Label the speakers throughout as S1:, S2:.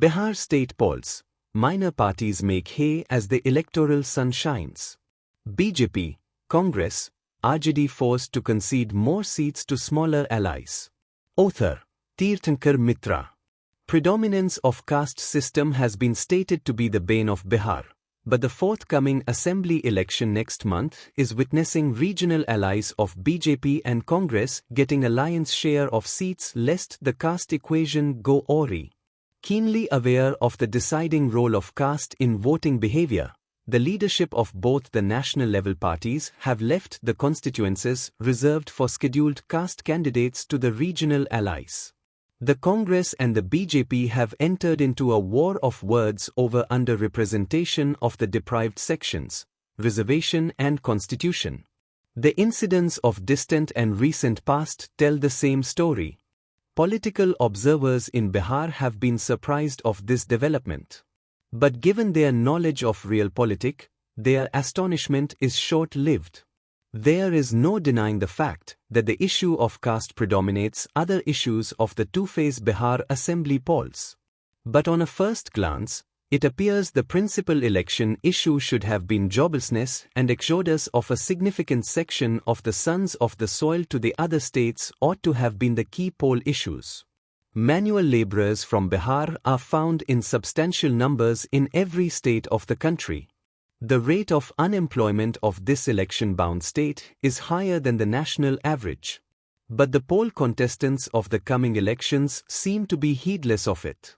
S1: Bihar state polls. Minor parties make hay as the electoral sun shines. BJP, Congress, RJD forced to concede more seats to smaller allies. Author, Tirthankar Mitra. Predominance of caste system has been stated to be the bane of Bihar, but the forthcoming assembly election next month is witnessing regional allies of BJP and Congress getting a lion's share of seats lest the caste equation go awry. Keenly aware of the deciding role of caste in voting behaviour, the leadership of both the national-level parties have left the constituencies reserved for scheduled caste candidates to the regional allies. The Congress and the BJP have entered into a war of words over underrepresentation of the deprived sections, reservation and constitution. The incidents of distant and recent past tell the same story. Political observers in Bihar have been surprised of this development. But given their knowledge of realpolitik, their astonishment is short-lived. There is no denying the fact that the issue of caste predominates other issues of the two-phase Bihar assembly polls. But on a first glance, it appears the principal election issue should have been joblessness and exodus of a significant section of the sons of the soil to the other states ought to have been the key poll issues. Manual labourers from Bihar are found in substantial numbers in every state of the country. The rate of unemployment of this election-bound state is higher than the national average. But the poll contestants of the coming elections seem to be heedless of it.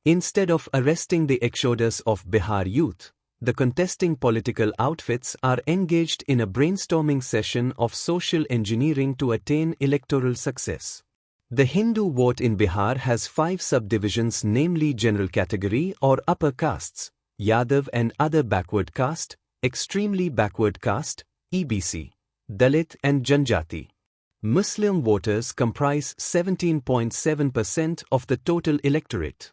S1: Instead of arresting the exodus of Bihar youth, the contesting political outfits are engaged in a brainstorming session of social engineering to attain electoral success. The Hindu vote in Bihar has 5 subdivisions, namely general category or upper castes, Yadav and other backward caste, extremely backward caste, EBC, Dalit and Janjati. Muslim voters comprise 17.7% of the total electorate.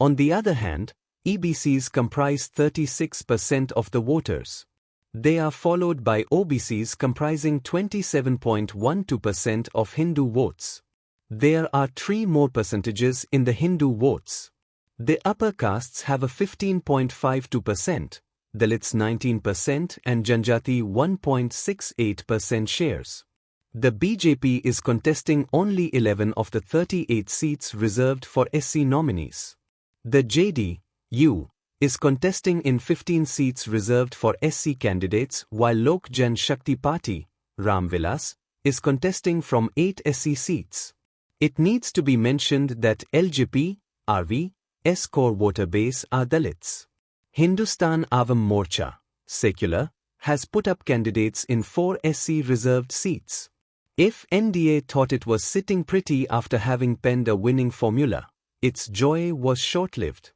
S1: On the other hand, EBCs comprise 36% of the voters. They are followed by OBCs comprising 27.12% of Hindu votes. There are 3 more percentages in the Hindu votes. The upper castes have a 15.52%, Dalits 19% and Janjati 1.68% shares. The BJP is contesting only 11 of the 38 seats reserved for SC nominees. The JD-U is contesting in 15 seats reserved for SC candidates, while Lok Jan Shakti Party, Ram Vilas, is contesting from 8 SC seats. It needs to be mentioned that LJP, RV's core voter base are Dalits. Hindustan Avam Morcha, secular, has put up candidates in 4 SC reserved seats. If NDA thought it was sitting pretty after having penned a winning formula, its joy was short-lived.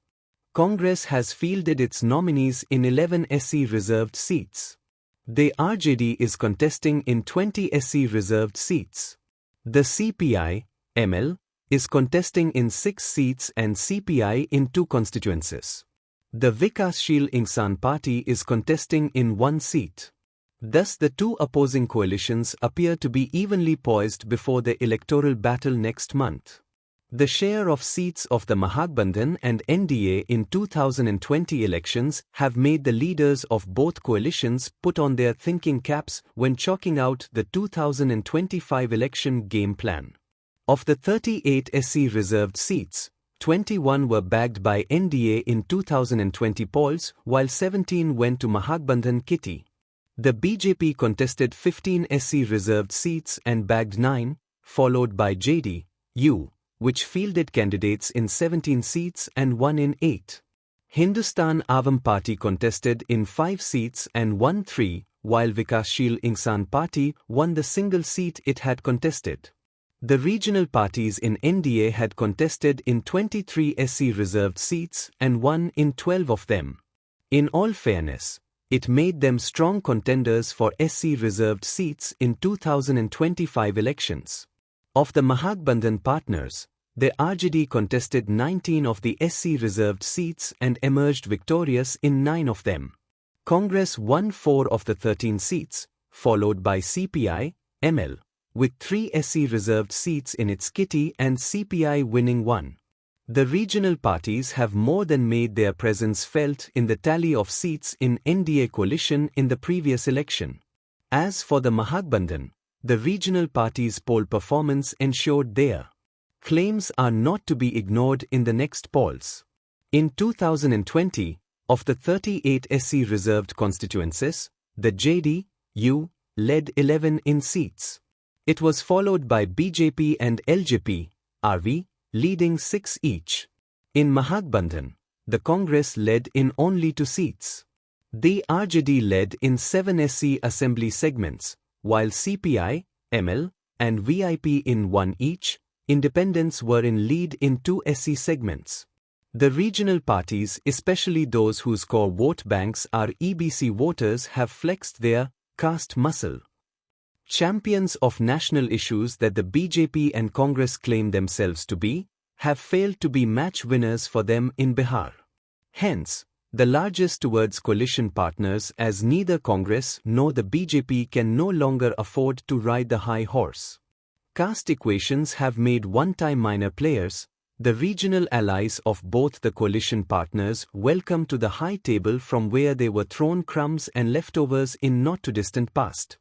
S1: Congress has fielded its nominees in 11 SC reserved seats. The RJD is contesting in 20 SC reserved seats. The CPI, ML, is contesting in 6 seats and CPI in 2 constituencies. The Vikassheel Insan Party is contesting in 1 seat. Thus the 2 opposing coalitions appear to be evenly poised before the electoral battle next month. The share of seats of the Mahagathbandhan and NDA in 2020 elections have made the leaders of both coalitions put on their thinking caps when chalking out the 2025 election game plan. Of the 38 SC reserved seats, 21 were bagged by NDA in 2020 polls, while 17 went to Mahagathbandhan kitty. The BJP contested 15 SC reserved seats and bagged 9, followed by JD-U, which fielded candidates in 17 seats and won in 8. Hindustan Avam Party contested in 5 seats and won 3, while Vikassheel Insan Party won the single seat it had contested. The regional parties in NDA had contested in 23 SC reserved seats and won in 12 of them. In all fairness, it made them strong contenders for SC reserved seats in 2025 elections. Of the Mahagathbandhan partners, the RJD contested 19 of the SC reserved seats and emerged victorious in 9 of them. Congress won 4 of the 13 seats, followed by CPI, ML, with 3 SC reserved seats in its kitty and CPI winning 1. The regional parties have more than made their presence felt in the tally of seats in NDA coalition in the previous election. As for the Mahagathbandhan, the regional parties' poll performance ensured their claims are not to be ignored in the next polls. In 2020, of the 38 SC reserved constituencies, the JDU led 11 in seats. It was followed by BJP and LJP, awry, leading 6 each. In Mahagathbandhan, the Congress led in only 2 seats. The RJD led in 7 SC assembly segments, while CPI, ML, and VIP in 1 each. Independents were in lead in 2 SC segments. The regional parties, especially those whose core vote banks are EBC voters, have flexed their caste muscle. Champions of national issues that the BJP and Congress claim themselves to be, have failed to be match winners for them in Bihar. Hence, the largest towards coalition partners, as neither Congress nor the BJP can no longer afford to ride the high horse. Caste equations have made one-time minor players, the regional allies of both the coalition partners, welcome to the high table from where they were thrown crumbs and leftovers in not-too-distant past.